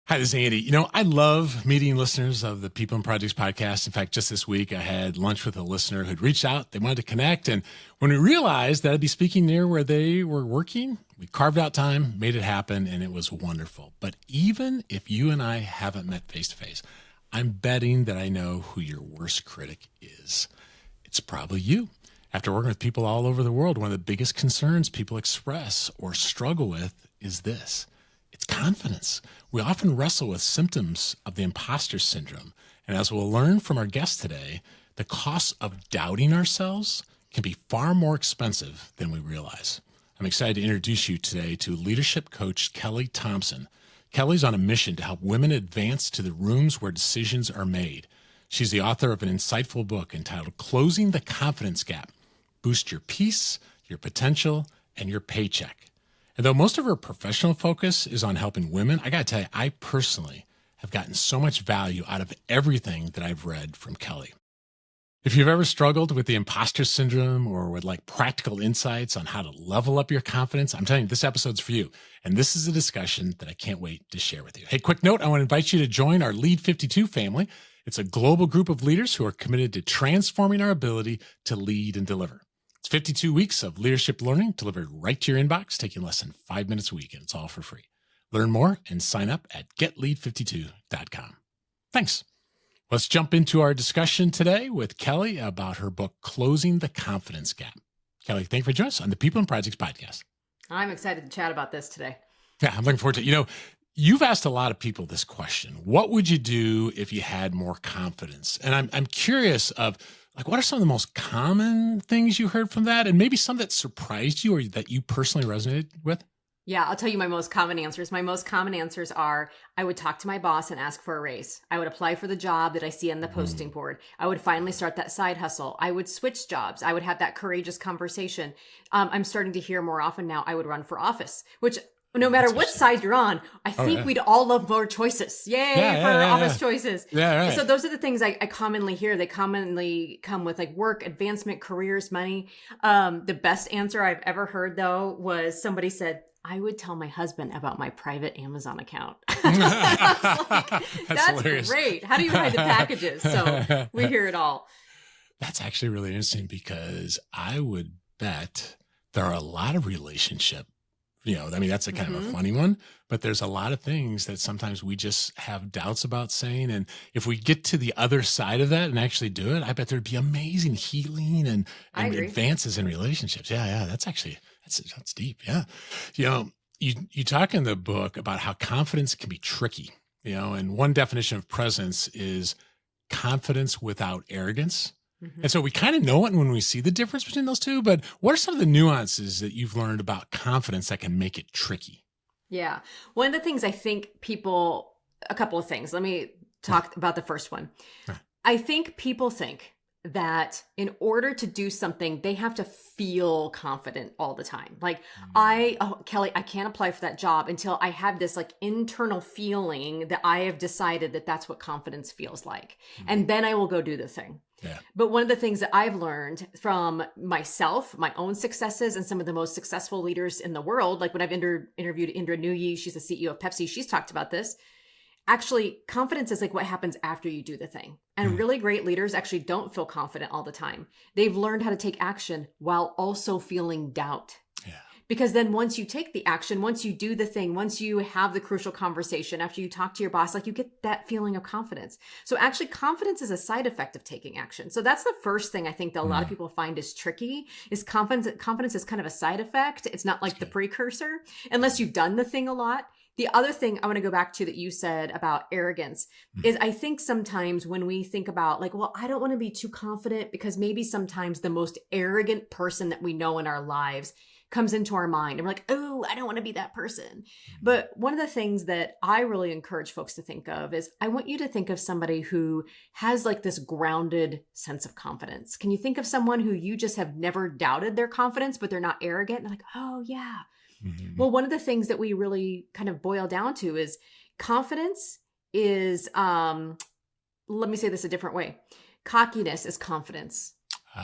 Hi, this is Andy. I love meeting listeners of the People and Projects podcast. In fact, just this week, I had lunch with a listener who'd reached out. They wanted to connect. And when we realized that I'd be speaking near where they were working, we carved out time, made it happen, and it was wonderful. But even if you and I haven't met face to face, I'm betting that I know who your worst critic is. It's probably you. After working with people all over the world, one of the biggest concerns people express or struggle with is this. It's confidence. We often wrestle with symptoms of the imposter syndrome. And as we'll learn from our guest today, the cost of doubting ourselves can be far more expensive than we realize. I'm excited to introduce you today to leadership coach Kelli Thompson. Kelli's on a mission to help women advance to the rooms where decisions are made. She's the author of an insightful book entitled Closing the Confidence Gap: Boost Your Peace, Your Potential, and Your Paycheck. And though most of her professional focus is on helping women, I got to tell you, I personally have gotten so much value out of everything that I've read from Kelli. If you've ever struggled with the imposter syndrome or would like practical insights on how to level up your confidence, I'm telling you, this episode's for you. And this is a discussion that I can't wait to share with you. Hey, quick note, I want to invite you to join our Lead 52 family. It's a global group of leaders who are committed to transforming our ability to lead and deliver. It's 52 weeks of leadership learning delivered right to your inbox, taking less than 5 minutes a week, and it's all for free. Learn more and sign up at getlead52.com. Thanks. Let's jump into our discussion today with Kelli about her book, Closing the Confidence Gap. Kelli, thank you for joining us on the People and Projects podcast. I'm excited to chat about this today. Yeah, I'm looking forward to it. You've asked a lot of people this question. What would you do if you had more confidence? And I'm curious of, what are some of the most common things you heard from that? And maybe some that surprised you or that you personally resonated with? Yeah, I'll tell you my most common answers. My most common answers are, I would talk to my boss and ask for a raise. I would apply for the job that I see on the posting board. I would finally start that side hustle. I would switch jobs. I would have that courageous conversation. I'm starting to hear more often now, I would run for office, which no matter what side you're on, I think we'd all love more choices. Yay for office choices. Yeah, right. So those are the things I commonly hear. They commonly come with work, advancement, careers, money. The best answer I've ever heard, though, was somebody said, I would tell my husband about my private Amazon account. That's great. How do you hide the packages? So we hear it all. That's actually really interesting because I would bet there are a lot of relationship. That's a kind of a funny one, but there's a lot of things that sometimes we just have doubts about saying. And if we get to the other side of that and actually do it, I bet there'd be amazing healing and advances in relationships. Yeah. That's deep. Yeah. You talk in the book about how confidence can be tricky, and one definition of presence is confidence without arrogance. And so we kind of know it when we see the difference between those two, but what are some of the nuances that you've learned about confidence that can make it tricky? Yeah. One of the things I think a couple of things. Let me talk about the first one. I think people think that in order to do something, they have to feel confident all the time. Kelli, I can't apply for that job until I have this internal feeling that I have decided that that's what confidence feels like. And then I will go do the thing. Yeah. But one of the things that I've learned from myself, my own successes, and some of the most successful leaders in the world, like when I've interviewed Indra Nooyi, she's the CEO of Pepsi, she's talked about this. Actually, confidence is what happens after you do the thing. And really great leaders actually don't feel confident all the time. They've learned how to take action while also feeling doubt. Yeah. Because then once you take the action, once you do the thing, once you have the crucial conversation, after you talk to your boss, you get that feeling of confidence. So actually confidence is a side effect of taking action. So that's the first thing I think that a lot of people find is tricky, is confidence. Confidence is kind of a side effect. It's not the precursor unless you've done the thing a lot. The other thing I want to go back to that you said about arrogance is I think sometimes when we think about I don't want to be too confident because maybe sometimes the most arrogant person that we know in our lives comes into our mind and we're oh, I don't want to be that person. But one of the things that I really encourage folks to think of is I want you to think of somebody who has this grounded sense of confidence. Can you think of someone who you just have never doubted their confidence, but they're not arrogant? And they're oh yeah. Well, one of the things that we really kind of boil down to is confidence is, let me say this a different way. Cockiness is confidence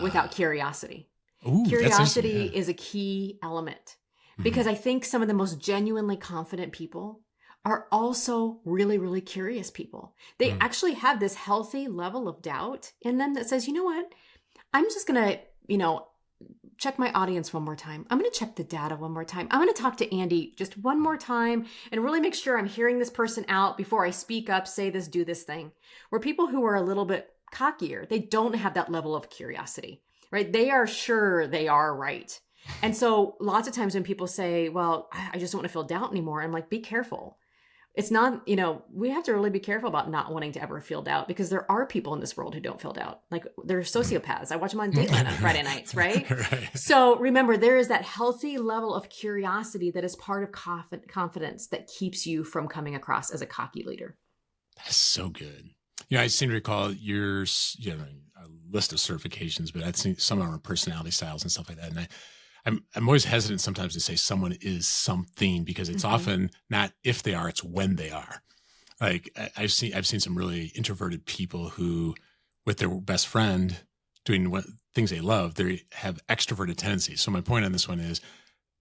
without curiosity. Ooh, curiosity is a key element because I think some of the most genuinely confident people are also really, really curious people. They actually have this healthy level of doubt in them that says, you know what? I'm just going to, check my audience one more time. I'm going to check the data one more time. I'm going to talk to Andy just one more time and really make sure I'm hearing this person out before I speak up, say this, do this thing. Where people who are a little bit cockier, they don't have that level of curiosity, right? They are sure they are right. And so lots of times when people say, well, I just don't want to feel doubt anymore, I'm like, be careful. It's not, we have to really be careful about not wanting to ever feel doubt, because there are people in this world who don't feel doubt. Like, they're sociopaths. I watch them on Dateline on Friday nights, right? Right. So remember, there is that healthy level of curiosity that is part of confidence that keeps you from coming across as a cocky leader. That's so good. I seem to recall your, a list of certifications, but I'd seen some of our personality styles and stuff like that. And I'm always hesitant sometimes to say someone is something, because it's often not if they are, it's when they are. Like, I've seen some really introverted people who, with their best friend doing things they love, they have extroverted tendencies. So my point on this one is,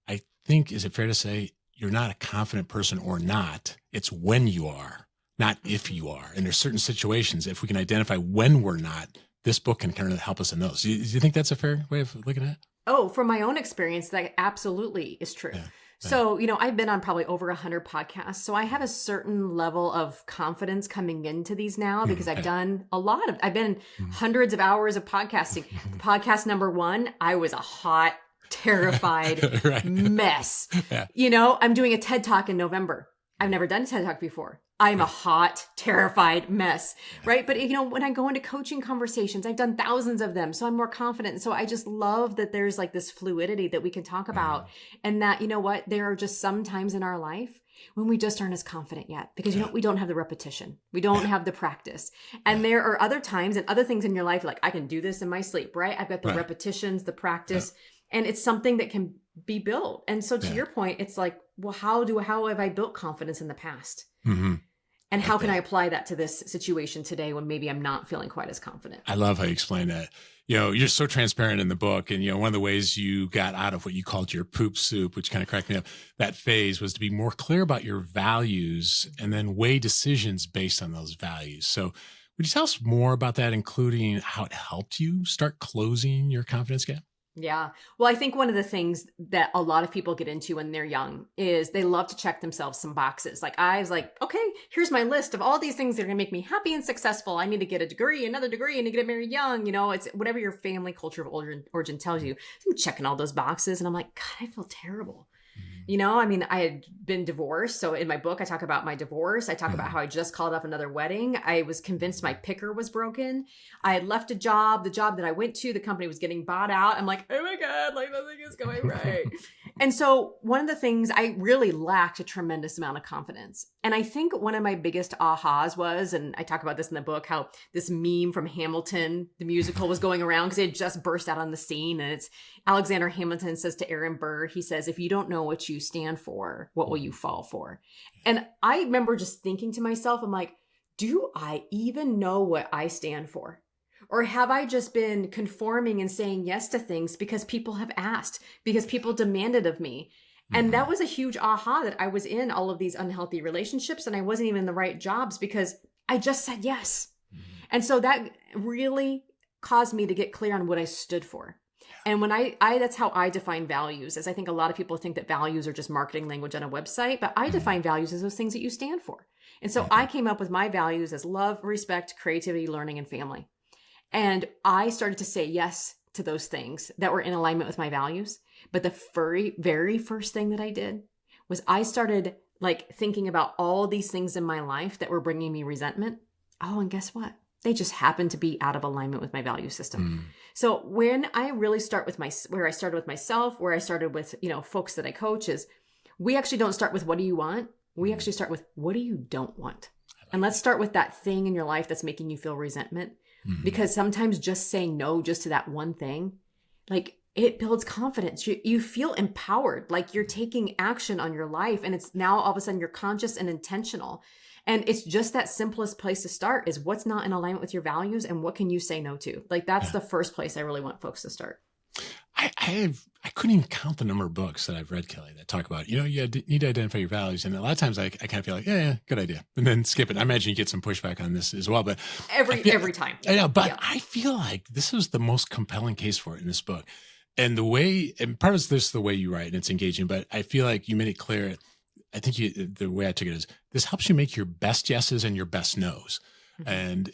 I think, is it fair to say you're not a confident person or not? It's when you are, not if you are. And there's certain situations, if we can identify when we're not, this book can kind of help us in those. Do you think that's a fair way of looking at it? Oh, from my own experience, that absolutely is true. Yeah. So, I've been on probably over 100 podcasts. So I have a certain level of confidence coming into these now, because I've done I've been hundreds of hours of podcasting. Podcast number 1, I was a hot, terrified mess. Yeah. I'm doing a TED Talk in November. I've never done a TED Talk before. I'm a hot, terrified mess, right? But, when I go into coaching conversations, I've done thousands of them, so I'm more confident. And so I just love that there's like this fluidity that we can talk about, and that, there are just some times in our life when we just aren't as confident yet, because, we don't have the repetition. We don't have the practice. And there are other times and other things in your life, like, I can do this in my sleep, right? I've got the repetitions, the practice, and it's something that can be built. And so to your point, it's like, well, how have I built confidence in the past? And how can I apply that to this situation today when maybe I'm not feeling quite as confident? I love how you explain that. You're so transparent in the book. And, one of the ways you got out of what you called your poop soup, which kind of cracked me up, that phase was to be more clear about your values and then weigh decisions based on those values. So would you tell us more about that, including how it helped you start closing your confidence gap? Yeah. Well, I think one of the things that a lot of people get into when they're young is they love to check themselves some boxes. Like, I was like, okay, here's my list of all these things that are going to make me happy and successful. I need to get a degree, another degree, and to get married young. It's whatever your family culture of origin tells you. So I'm checking all those boxes, and I'm like, God, I feel terrible. I had been divorced. So in my book, I talk about my divorce. I talk about how I just called off another wedding. I was convinced my picker was broken. I had left a job. The job that I went to, the company was getting bought out. I'm like, oh my God, like, nothing is going right. And so one of the things, I really lacked a tremendous amount of confidence. And I think one of my biggest ahas was, and I talk about this in the book, how this meme from Hamilton, the musical, was going around because it had just burst out on the scene. And it's Alexander Hamilton says to Aaron Burr, he says, if you don't know what you stand for, what will you fall for? And I remember just thinking to myself, I'm like, do I even know what I stand for? Or have I just been conforming and saying yes to things because people have asked, because people demanded of me? And that was a huge aha, that I was in all of these unhealthy relationships and I wasn't even in the right jobs because I just said yes. And so that really caused me to get clear on what I stood for. And when I that's how I define values, as I think a lot of people think that values are just marketing language on a website, but I define values as those things that you stand for. And so I came up with my values as love, respect, creativity, learning, and family. And I started to say yes to those things that were in alignment with my values. But the very first thing that I did was I started thinking about all these things in my life that were bringing me resentment. Oh, and guess what? They just happened to be out of alignment with my value system. So when I really start with where I started with myself, where I started with, folks that I coach, is we actually don't start with what do you want? We actually start with what do you don't want? And let's start with that thing in your life that's making you feel resentment. Because sometimes just saying no just to that one thing, it builds confidence. You feel empowered, like you're taking action on your life. And it's now all of a sudden you're conscious and intentional. And it's just that simplest place to start is what's not in alignment with your values and what can you say no to? That's the first place I really want folks to start. I couldn't even count the number of books that I've read, Kelly, that talk about, you need to identify your values. And a lot of times I kind of feel like, yeah, good idea. And then skip it. I imagine you get some pushback on this as well, but every time. Yeah, but I feel like this is the most compelling case for it in this book. And part of this is the way you write and it's engaging, but I feel like you made it clear. I think the way I took it is this helps you make your best yeses and your best nos. Mm-hmm. And,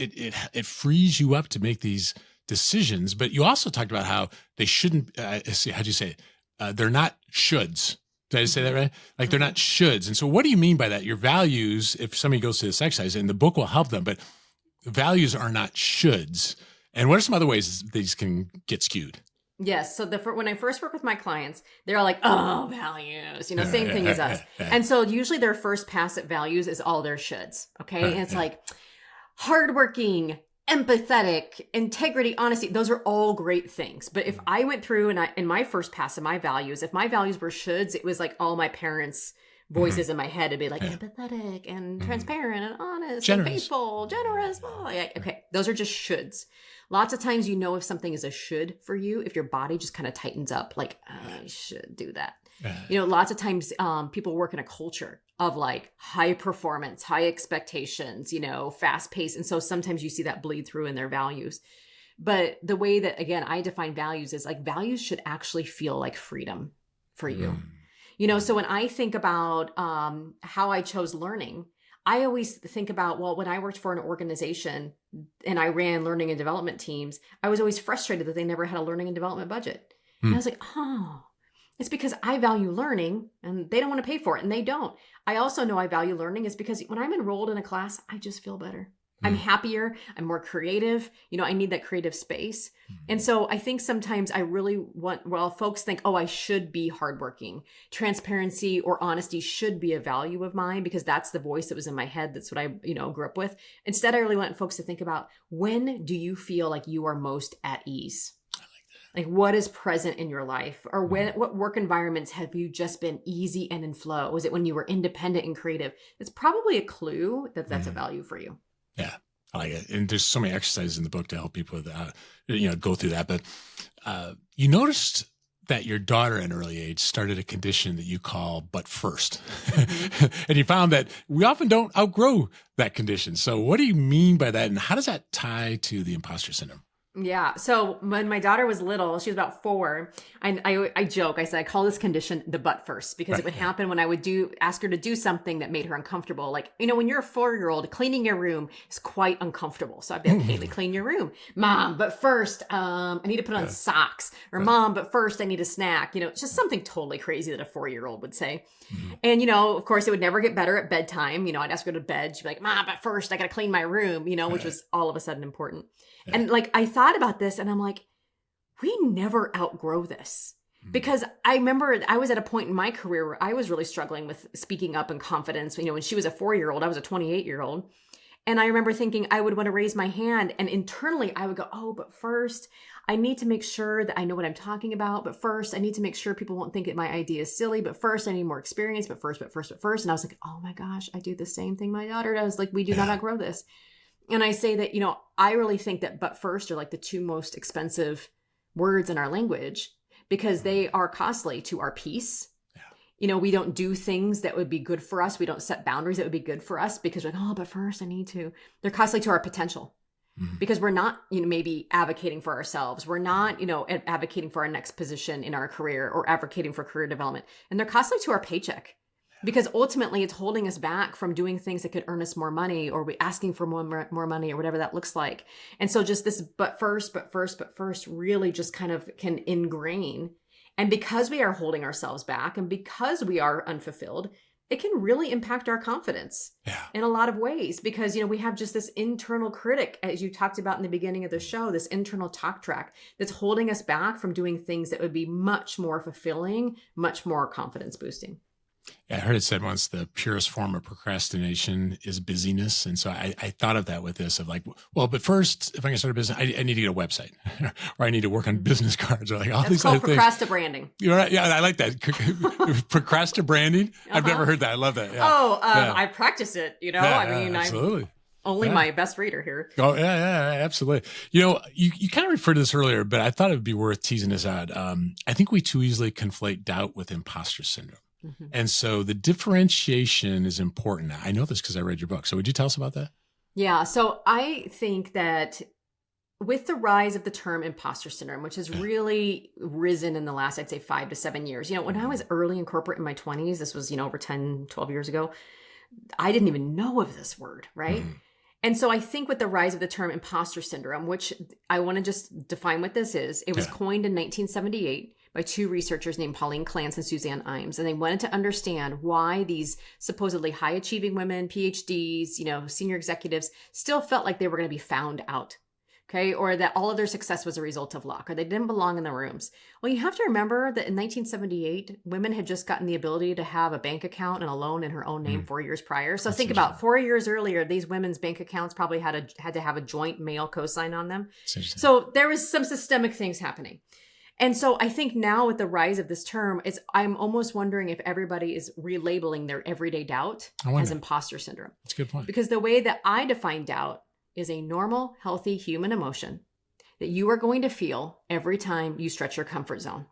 it frees you up to make these decisions, but you also talked about how they shouldn't, how'd you say it? They're not shoulds. Did I say that right? Like they're not shoulds. And so what do you mean by that? Your values, if somebody goes to this exercise, and the book will help them, but values are not shoulds. And what are some other ways these can get skewed? Yes. So when I first work with my clients, they're all like, oh, values, same thing as us. And so usually their first pass at values is all their shoulds. Okay. And it's like hardworking, empathetic, integrity, honesty. Those are all great things. But if I went through and in my first pass of my values, if my values were shoulds, it was like all my parents' voices in my head would be like empathetic and transparent and honest and faithful, generous. Okay. Those are just shoulds. Lots of times, if something is a should for you, if your body just kind of tightens up, like, I should do that. Lots of times people work in a culture of like high performance, high expectations, fast pace. And so sometimes you see that bleed through in their values. But the way that, again, I define values is like values should actually feel like freedom for you. So when I think about how I chose learning, I always think about, when I worked for an organization and I ran learning and development teams, I was always frustrated that they never had a learning and development budget. And I was like, it's because I value learning and they don't want to pay for it. And they don't. I also know I value learning is because when I'm enrolled in a class, I just feel better. I'm happier. I'm more creative. I need that creative space. And so I think sometimes I really folks think, I should be hardworking. Transparency or honesty should be a value of mine because that's the voice that was in my head. That's what I, grew up with. Instead, I really want folks to think about, when do you feel like you are most at ease? Like what is present in your life, or what work environments have you just been easy and in flow? Was it when you were independent and creative? It's probably a clue that that's a value for you. Yeah, I like it. And there's so many exercises in the book to help people go through that. But you noticed that your daughter at an early age started a condition that you call but first. And you found that we often don't outgrow that condition. So what do you mean by that? And how does that tie to the imposter syndrome? Yeah. So when my daughter was little, she was about 4. I joke. I said, I call this condition the butt first because it would happen when I would ask her to do something that made her uncomfortable. Like, when you're a 4-year-old, cleaning your room is quite uncomfortable. So I'd be like, Haley, clean your room. Mom, but first, I need to put on socks. Or Mom, but first I need a snack. It's just something totally crazy that a 4-year-old would say. And, of course, it would never get better at bedtime. I'd ask her to bed. She'd be like, Mom, but first I got to clean my room, which was all of a sudden important. Yeah. And like, I thought about this and I'm like, we never outgrow this. Because I remember I was at a point in my career where I was really struggling with speaking up and confidence. When she was a 4-year-old, I was a 28-year-old. And I remember thinking I would want to raise my hand. And internally I would go, but first I need to make sure that I know what I'm talking about. But first I need to make sure people won't think that my idea is silly. But first I need more experience. But first. And I was like, oh my gosh, I do the same thing my daughter does. Like, we do not outgrow this. And I say that, I really think that but first are like the 2 most expensive words in our language because they are costly to our peace. Yeah. We don't do things that would be good for us. We don't set boundaries that would be good for us because we're like, but first I need to. They're costly to our potential because we're not, maybe advocating for ourselves. We're not, advocating for our next position in our career or advocating for career development. And they're costly to our paycheck. Because ultimately it's holding us back from doing things that could earn us more money or we asking for more money or whatever that looks like. And so just this but first really just kind of can ingrain. And because we are holding ourselves back and because we are unfulfilled, it can really impact our confidence in a lot of ways because, we have just this internal critic, as you talked about in the beginning of the show, this internal talk track that's holding us back from doing things that would be much more fulfilling, much more confidence boosting. Yeah, I heard it said once the purest form of procrastination is busyness. And so I thought of that with this of like, but first, if I can start a business, I need to get a website or I need to work on business cards or like all these other things. That's called procrastinating. You're right. Yeah, I like that. Procrastinating. I've never heard that. I love that. Yeah. I practice it, absolutely. Only my best reader here. Oh, yeah, absolutely. You kind of referred to this earlier, but I thought it would be worth teasing this out. I think we too easily conflate doubt with imposter syndrome. Mm-hmm. And so the differentiation is important. I know this because I read your book. So would you tell us about that? Yeah. So I think that with the rise of the term imposter syndrome, which has really risen in the last, I'd say 5 to 7 years, when I was early in corporate in my 20s, this was, over 10, 12 years ago, I didn't even know of this word, right? Mm-hmm. And so I think with the rise of the term imposter syndrome, which I want to just define what this is, it was coined in 1978 by two researchers named Pauline Clance and Suzanne Imes. And they wanted to understand why these supposedly high achieving women, PhDs, senior executives still felt like they were going to be found out. Okay. Or that all of their success was a result of luck, or they didn't belong in the rooms. Well, you have to remember that in 1978, women had just gotten the ability to have a bank account and a loan in her own name 4 years prior. So think about 4 years earlier, these women's bank accounts probably had to have a joint male cosign on them. So there was some systemic things happening. And so I think now with the rise of this term, I'm almost wondering if everybody is relabeling their everyday doubt as imposter syndrome. That's a good point. Because the way that I define doubt is a normal, healthy human emotion that you are going to feel every time you stretch your comfort zone,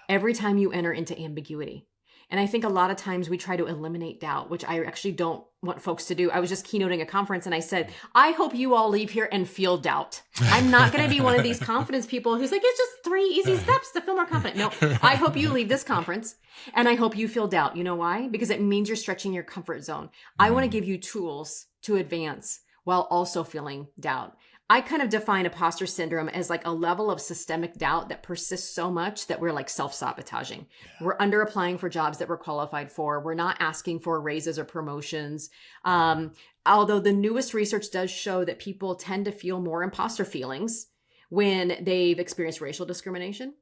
every time you enter into ambiguity. And I think a lot of times we try to eliminate doubt, which I actually don't want folks to do. I was just keynoting a conference and I said, I hope you all leave here and feel doubt. I'm not going to be one of these confidence people who's like, it's just 3 easy steps to feel more confident. No, I hope you leave this conference and I hope you feel doubt. You know why? Because it means you're stretching your comfort zone. I want to give you tools to advance while also feeling doubt. I kind of define imposter syndrome as like a level of systemic doubt that persists so much that we're like self-sabotaging. Yeah. We're under applying for jobs that we're qualified for. We're not asking for raises or promotions. Although the newest research does show that people tend to feel more imposter feelings when they've experienced racial discrimination,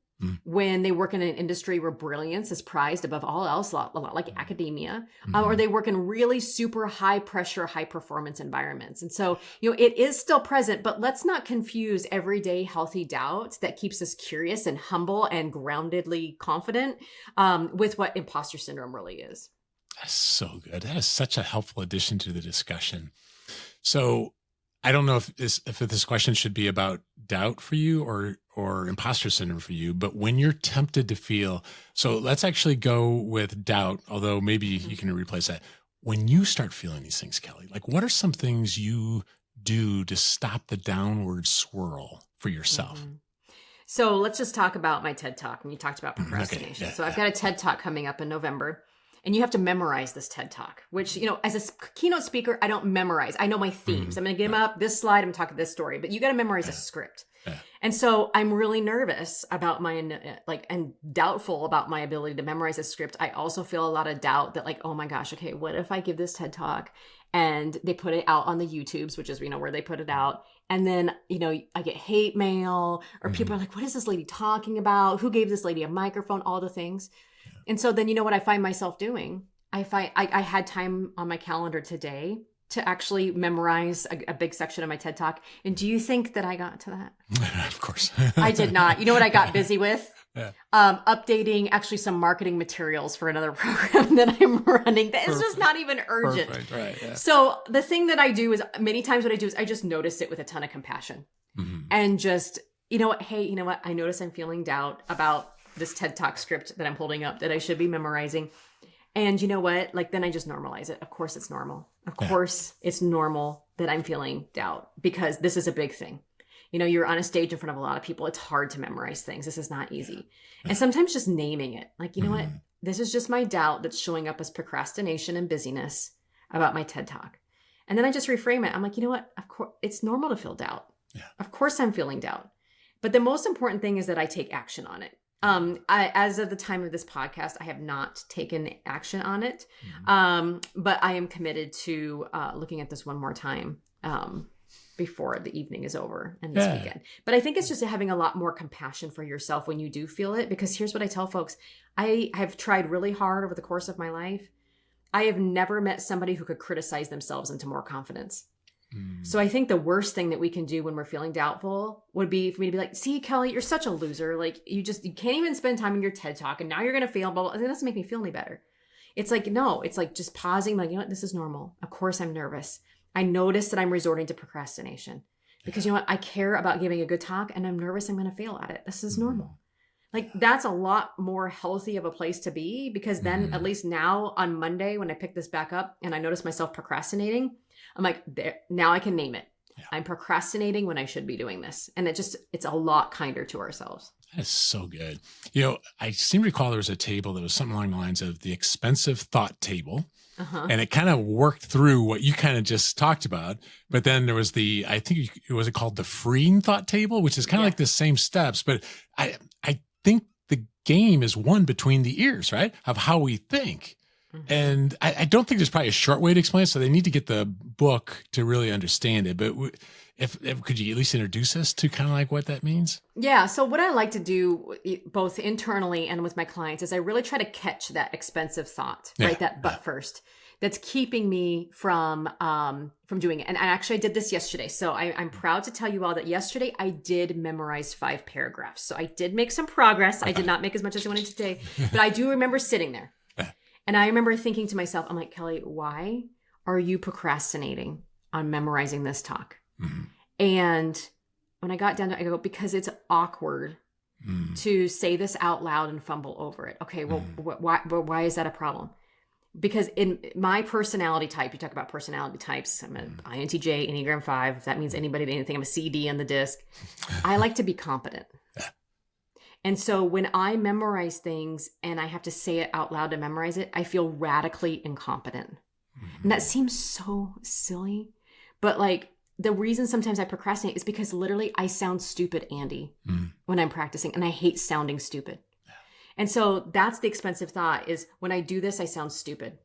when they work in an industry where brilliance is prized above all else, a lot like academia, or they work in really super high pressure, high performance environments. And so, it is still present, but let's not confuse everyday healthy doubt that keeps us curious and humble and groundedly confident with what imposter syndrome really is. That's so good. That is such a helpful addition to the discussion. So I don't know if this question should be about doubt for you or imposter syndrome for you, but when you're tempted to feel, so let's actually go with doubt, although maybe you can replace that. When you start feeling these things, Kelli, like what are some things you do to stop the downward swirl for yourself? So let's just talk about my TED Talk. And you talked about procrastination. Okay. So I've got a TED Talk coming up in November. And you have to memorize this TED Talk, which, as a keynote speaker, I don't memorize. I know my themes. I'm going to get them up, this slide, I'm going to talk this story, but you got to memorize a script. And so I'm really nervous about and doubtful about my ability to memorize a script. I also feel a lot of doubt that oh my gosh, okay, what if I give this TED Talk and they put it out on the YouTubes, which is, where they put it out. And then, I get hate mail or people are like, what is this lady talking about? Who gave this lady a microphone? All the things. And so then, what I find myself doing, I had time on my calendar today to actually memorize a big section of my TED Talk. And do you think that I got to that? Of course. I did not. You know what I got busy with? Yeah. Updating actually some marketing materials for another program that I'm running. That is just not even urgent. Perfect. Right, yeah. So the thing that I do is many times what I do is I just notice it with a ton of compassion and just, hey, I notice I'm feeling doubt about this TED Talk script that I'm holding up that I should be memorizing. And you know what? Then I just normalize it. Of course it's normal. Of course it's normal that I'm feeling doubt because this is a big thing. You're on a stage in front of a lot of people. It's hard to memorize things. This is not easy. And sometimes just naming it. You know what? This is just my doubt that's showing up as procrastination and busyness about my TED Talk. And then I just reframe it. I'm like, you know what? Of course, it's normal to feel doubt. Yeah. Of course I'm feeling doubt. But the most important thing is that I take action on it. As of the time of this podcast, I have not taken action on it. But I am committed to looking at this one more time before the evening is over and this weekend. But I think it's just having a lot more compassion for yourself when you do feel it, because here's what I tell folks. I have tried really hard over the course of my life. I have never met somebody who could criticize themselves into more confidence. So I think the worst thing that we can do when we're feeling doubtful would be for me to be like, see, Kelli, you're such a loser. You can't even spend time in your TED Talk and now you're going to fail. Blah, blah. It doesn't make me feel any better. It's no, it's just pausing. You know what? This is normal. Of course I'm nervous. I notice that I'm resorting to procrastination because you know what? I care about giving a good talk and I'm nervous I'm going to fail at it. This is normal. Like that's a lot more healthy of a place to be because then at least now on Monday when I pick this back up and I notice myself procrastinating, I'm like, there, now I can name it. Yeah. I'm procrastinating when I should be doing this. And it's a lot kinder to ourselves. That's so good. You know, I seem to recall there was a table that was something along the lines of the expensive thought table. And it kind of worked through what you kind of just talked about. But then there was I think it was called the freeing thought table, which is kind of like the same steps. But I think the game is won between the ears, right? Of how we think. And I don't think there's probably a short way to explain it. So they need to get the book to really understand it. But if could you at least introduce us to kind of like what that means? Yeah. So what I like to do both internally and with my clients is I really try to catch that expensive thought, right? That but first that's keeping me from doing it. And I did this yesterday. So I'm proud to tell you all that yesterday I did memorize 5 paragraphs. So I did make some progress. I did not make as much as I wanted today, but I do remember sitting there. And I remember thinking to myself, I'm like, Kelli, why are you procrastinating on memorizing this talk? And when I got down to it, I go, because it's awkward to say this out loud and fumble over it. Okay, well, why is that a problem? Because in my personality type, you talk about personality types. I'm an INTJ, Enneagram 5. If that means anybody to anything, I'm a CD on the disc. I like to be competent. And so when I memorize things and I have to say it out loud to memorize it, I feel radically incompetent. And that seems so silly, but like the reason sometimes I procrastinate is because literally I sound stupid, Andy, when I'm practicing, and I hate sounding stupid. And so that's the expensive thought is when I do this, I sound stupid.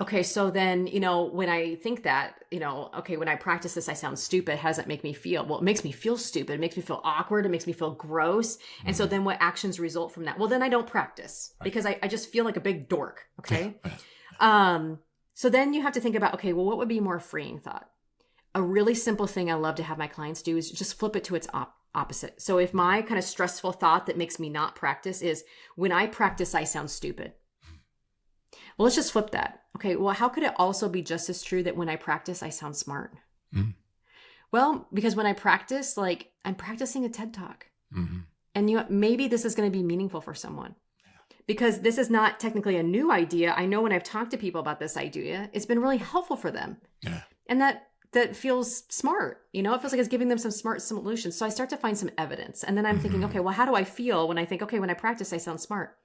Okay, so then, when I think that, okay, when I practice this, I sound stupid. How does that make me feel? Well, it makes me feel stupid. It makes me feel awkward. It makes me feel gross. And so then what actions result from that? Well, then I don't practice because I just feel like a big dork. Okay. So then you have to think about, okay, well, what would be more freeing thought? A really simple thing I love to have my clients do is just flip it to its opposite. So if my kind of stressful thought that makes me not practice is when I practice, I sound stupid. Well, let's just flip that. Okay, well, how could it also be just as true that when I practice, I sound smart? Well, because when I practice, like I'm practicing a TED Talk. And maybe this is going to be meaningful for someone because this is not technically a new idea. I know when I've talked to people about this idea, it's been really helpful for them. And that feels smart. It feels like it's giving them some smart solutions. So I start to find some evidence. And then I'm thinking, okay, well, how do I feel when I think, okay, when I practice, I sound smart?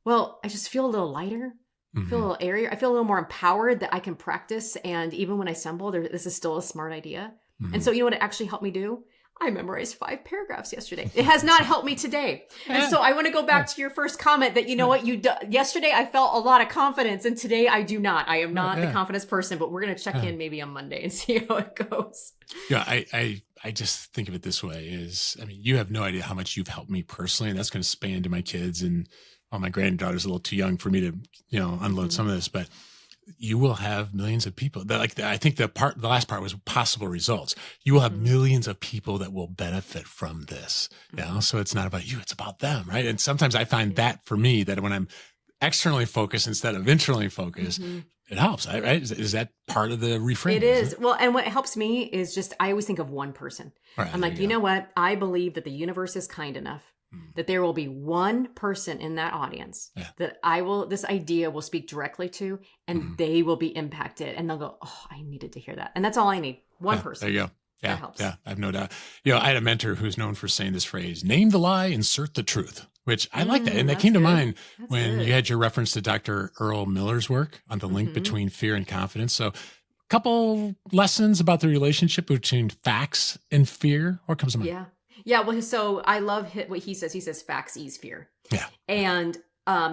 Well, I just feel a little lighter. I feel a little airier. I feel a little more empowered that I can practice. And even when I stumble, this is still a smart idea. And so you know what it actually helped me do? I memorized 5 paragraphs yesterday. It has not helped me today. And so I want to go back to your first comment that, yesterday I felt a lot of confidence and today I do not. I am not the confidence person, but we're going to check in maybe on Monday and see how it goes. Yeah. I just think of it this way you have no idea how much you've helped me personally, and that's going to span to my kids, and my granddaughter's a little too young for me to, unload some of this, but you will have millions of people that I think the last part was possible results. You will have millions of people that will benefit from this. So it's not about you, it's about them. Right. And sometimes I find that for me, that when I'm externally focused instead of internally focused, it helps. Right. Is that part of the reframe? It is. Well, and what helps me is just, I always think of one person. Right, I'm like, you know what? I believe that the universe is kind enough that there will be one person in that audience that this idea will speak directly to, and they will be impacted, and they'll go, oh, I needed to hear that. And that's all I need. One person. There you go. Yeah. That helps. Yeah. I have no doubt. I had a mentor who's known for saying this phrase, name the lie, insert the truth, which I like that. And that came to mind when you had your reference to Dr. Earl Miller's work on the link between fear and confidence. So a couple lessons about the relationship between facts and fear. What comes to mind? Yeah. Well, so I love what he says. He says facts ease fear. Yeah. And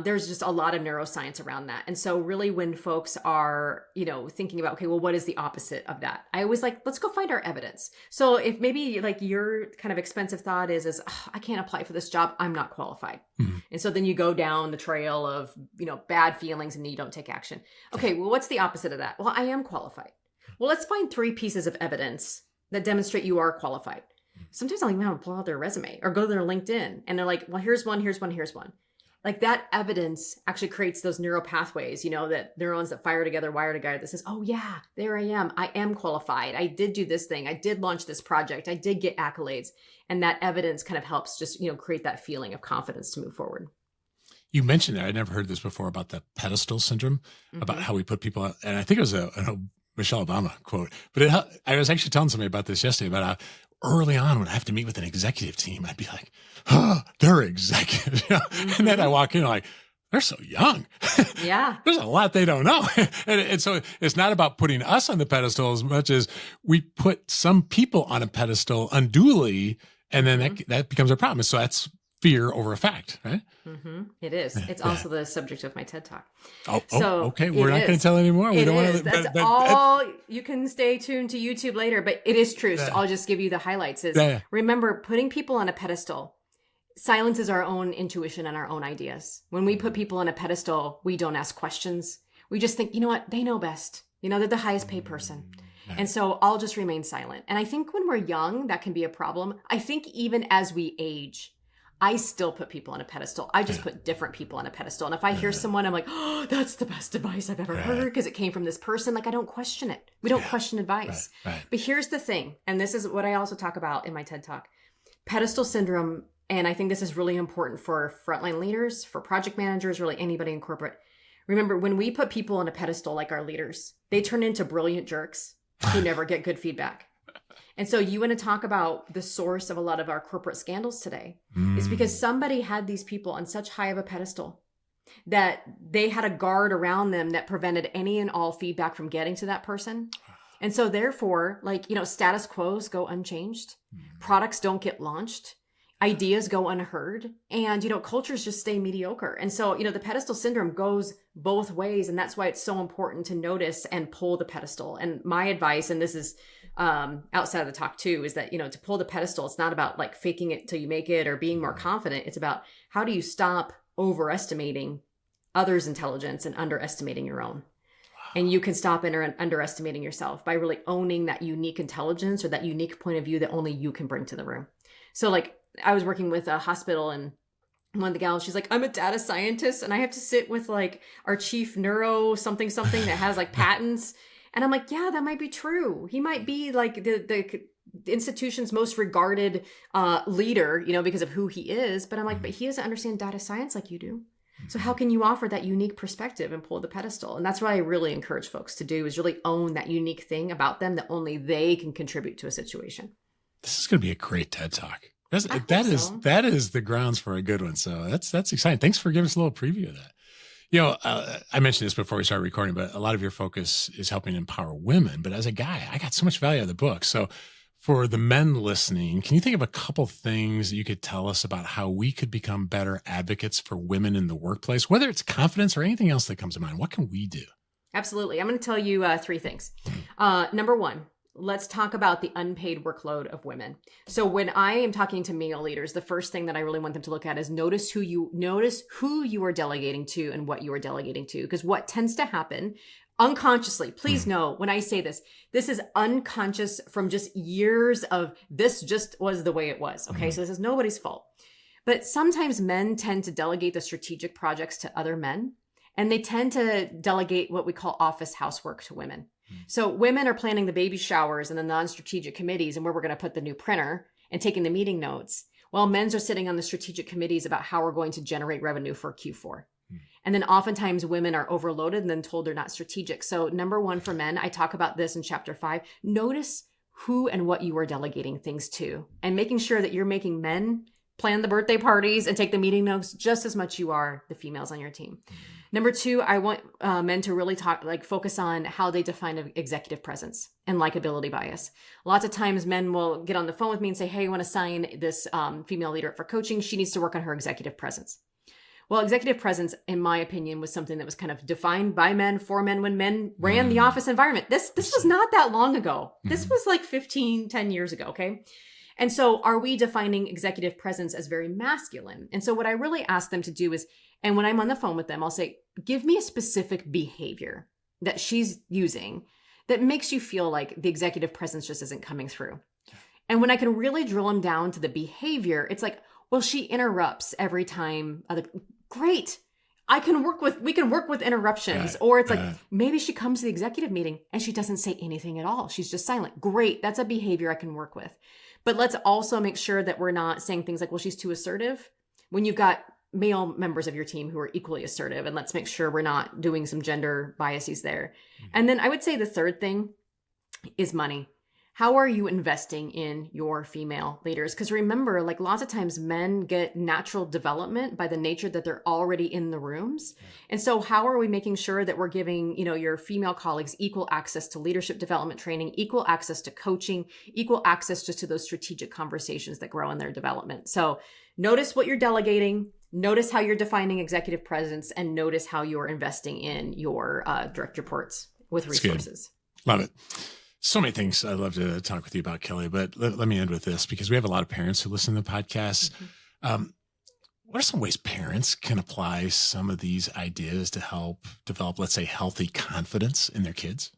there's just a lot of neuroscience around that. And so really when folks are, thinking about, okay, well, what is the opposite of that? I always let's go find our evidence. So if maybe like your kind of expensive thought is I can't apply for this job, I'm not qualified. And so then you go down the trail of, bad feelings and you don't take action. Okay, well, what's the opposite of that? Well, I am qualified. Well, let's find 3 pieces of evidence that demonstrate you are qualified. Sometimes I'll even have to pull out their resume or go to their LinkedIn and they're like, well, here's one, here's one, here's one. like that evidence actually creates those neural pathways, that neurons that fire together, wire together, that says, oh yeah, there I am qualified. I did do this thing. I did launch this project. I did get accolades. And that evidence kind of helps just, create that feeling of confidence to move forward. You mentioned that. I never heard this before about the pedestal syndrome, about how we put people out. And I think it was a Michelle Obama quote, but I was actually telling somebody about this yesterday about how early on when I have to meet with an executive team, I'd be like, oh, they're executives. And then I walk in like, they're so young. Yeah. There's a lot they don't know. And so it's not about putting us on the pedestal as much as we put some people on a pedestal unduly, and then that becomes a problem. So that's fear over a fact, right? It is. It's also the subject of my TED Talk. Okay. We're not going to tell anymore. We don't want to. That's all. You can stay tuned to YouTube later, but it is true. So I'll just give you the highlights. Remember, putting people on a pedestal silences our own intuition and our own ideas. When we put people on a pedestal, we don't ask questions. We just think, you know what? They know best. They're the highest paid person. And so I'll just remain silent. And I think when we're young, that can be a problem. I think even as we age, I still put people on a pedestal. I just put different people on a pedestal. And if I hear someone, I'm like, oh, that's the best advice I've ever heard because it came from this person. Like, I don't question it. We don't question advice. But here's the thing. And this is what I also talk about in my TED Talk. Pedestal syndrome. And I think this is really important for frontline leaders, for project managers, really anybody in corporate. Remember, when we put people on a pedestal like our leaders, they turn into brilliant jerks who never get good feedback. And so you want to talk about the source of a lot of our corporate scandals today. It's because somebody had these people on such high of a pedestal that they had a guard around them that prevented any and all feedback from getting to that person. And so therefore, status quos go unchanged. Products don't get launched. Ideas go unheard, and, cultures just stay mediocre. And so, the pedestal syndrome goes both ways. And that's why it's so important to notice and pull the pedestal. And my advice, and this is outside of the talk too, is that, to pull the pedestal, it's not about like faking it till you make it or being more confident. It's about how do you stop overestimating others' intelligence and underestimating your own. And you can stop underestimating yourself by really owning that unique intelligence or that unique point of view that only you can bring to the room. So I was working with a hospital, and one of the gals, she's like, I'm a data scientist and I have to sit with our chief neuro something that has patents. And I'm like, yeah, that might be true. He might be the institution's most regarded leader, because of who he is. But I'm like, but he doesn't understand data science like you do. So how can you offer that unique perspective and pull the pedestal? And that's what I really encourage folks to do, is really own that unique thing about them that only they can contribute to a situation. This is going to be a great TED Talk. That is the grounds for a good one. So that's exciting. Thanks for giving us a little preview of that. I mentioned this before we started recording, but a lot of your focus is helping empower women. But as a guy, I got so much value out of the book. So for the men listening, can you think of a couple things that you could tell us about how we could become better advocates for women in the workplace, whether it's confidence or anything else that comes to mind? What can we do? Absolutely. I'm going to tell you 3 things. Number 1, let's talk about the unpaid workload of women. So when I am talking to male leaders, the first thing that I really want them to look at is notice who you are delegating to and what you are delegating to. Because what tends to happen unconsciously, please know when I say this is unconscious from just years of this just was the way it was. Okay. So this is nobody's fault. But sometimes men tend to delegate the strategic projects to other men, and they tend to delegate what we call office housework to women. So women are planning the baby showers and the non-strategic committees and where we're going to put the new printer and taking the meeting notes, while men's are sitting on the strategic committees about how we're going to generate revenue for Q4. And then oftentimes women are overloaded and then told they're not strategic. So number 1 for men, I talk about this in chapter 5, notice who and what you are delegating things to, and making sure that you're making men plan the birthday parties and take the meeting notes just as much you are the females on your team. Number 2, I want men to really focus on how they define executive presence and likability bias. Lots of times men will get on the phone with me and say, hey, I want to sign this female leader up for coaching. She needs to work on her executive presence. Well, executive presence, in my opinion, was something that was kind of defined by men for men when men ran the office environment. This was not that long ago. This was 10 years ago. Okay. And so are we defining executive presence as very masculine? And so what I really ask them to do is, and when I'm on the phone with them, I'll say, give me a specific behavior that she's using that makes you feel like the executive presence just isn't coming through. And when I can really drill them down to the behavior, it's like, Well, she interrupts every time great. We can work with interruptions. Or it's like, maybe she comes to the executive meeting and she doesn't say anything at all. She's just silent. Great. That's a behavior I can work with. But let's also make sure that we're not saying things like, well, she's too assertive when you've got male members of your team who are equally assertive. And let's make sure we're not doing some gender biases there. And then I would say the third thing is money. How are you investing in your female leaders? Because remember, like lots of times men get natural development by the nature that they're already in the rooms. And so how are we making sure that we're giving, your female colleagues equal access to leadership development training, equal access to coaching, equal access just to those strategic conversations that grow in their development? So notice what you're delegating, notice how you're defining executive presence, and notice how you're investing in your direct reports with resources. Love it. So many things I'd love to talk with you about, Kelli, but let me end with this because we have a lot of parents who listen to the podcast. What are some ways parents can apply some of these ideas to help develop, let's say, healthy confidence in their kids?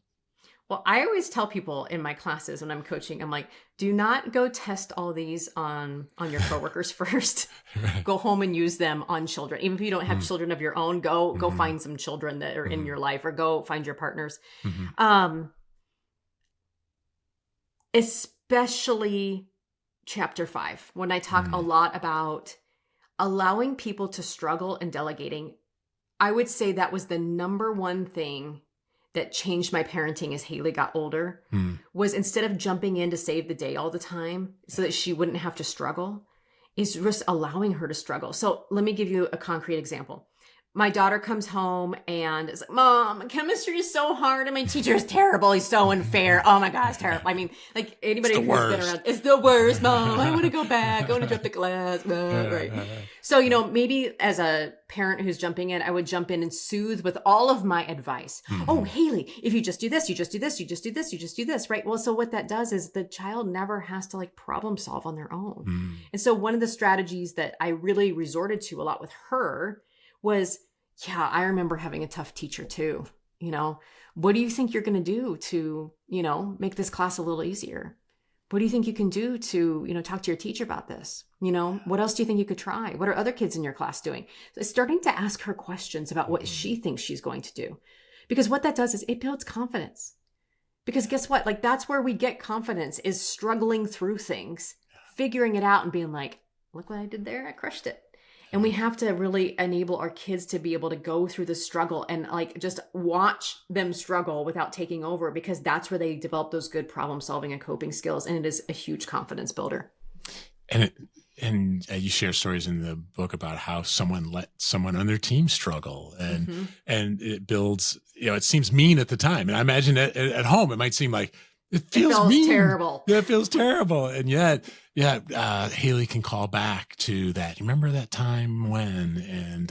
Well, I always tell people in my classes when I'm coaching, I'm like, do not go test all these on your coworkers first. Right. Go home and use them on children. Even if you don't have children of your own, go find some children that are in your life, or go find your partners. Especially chapter 5, when I talk a lot about allowing people to struggle and delegating. I would say that was the number one thing that changed my parenting as Haley got older, was instead of jumping in to save the day all the time so that she wouldn't have to struggle, is just allowing her to struggle. So let me give you a concrete example. My daughter comes home and is like, Mom, chemistry is so hard and my teacher is terrible. He's so unfair. Oh my God, it's terrible. I mean, like anybody who's been around, it's the worst, Mom. I want to go back. I want to drop the class. Right. So, maybe as a parent who's jumping in, I would jump in and soothe with all of my advice. Oh, Haley, if you just do this, you just do this, you just do this, you just do this, right? Well, so what that does is the child never has to like problem solve on their own. And so one of the strategies that I really resorted to a lot with her was, I remember having a tough teacher too. What do you think you're going to do to, make this class a little easier? What do you think you can do to, talk to your teacher about this? What else do you think you could try? What are other kids in your class doing? So starting to ask her questions about what she thinks she's going to do. Because what that does is it builds confidence. Because guess what? Like that's where we get confidence, is struggling through things, figuring it out and being like, look what I did there. I crushed it. And we have to really enable our kids to be able to go through the struggle and like just watch them struggle without taking over, because that's where they develop those good problem solving and coping skills. And it is a huge confidence builder. And you share stories in the book about how someone let someone on their team struggle, and it builds, it seems mean at the time. And I imagine at home, it might seem like, it feels mean. Terrible. Yeah, it feels terrible. And yet, Haley can call back to that. Remember that time when? And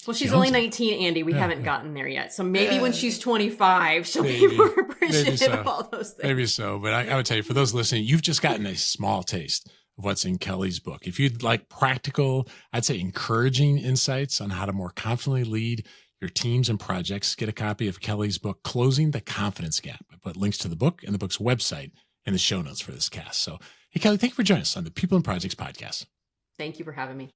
well, she's only 19, Andy. We haven't gotten there yet. So maybe when she's 25, she'll be more appreciative of all those things. Maybe so. But I would tell you, for those listening, you've just gotten a small taste of what's in Kelli's book. If you'd like practical, I'd say encouraging insights on how to more confidently lead your teams and projects, get a copy of Kelli's book, Closing the Confidence Gap. I put links to the book and the book's website in the show notes for this cast. So, hey, Kelli, thank you for joining us on the People and Projects podcast. Thank you for having me.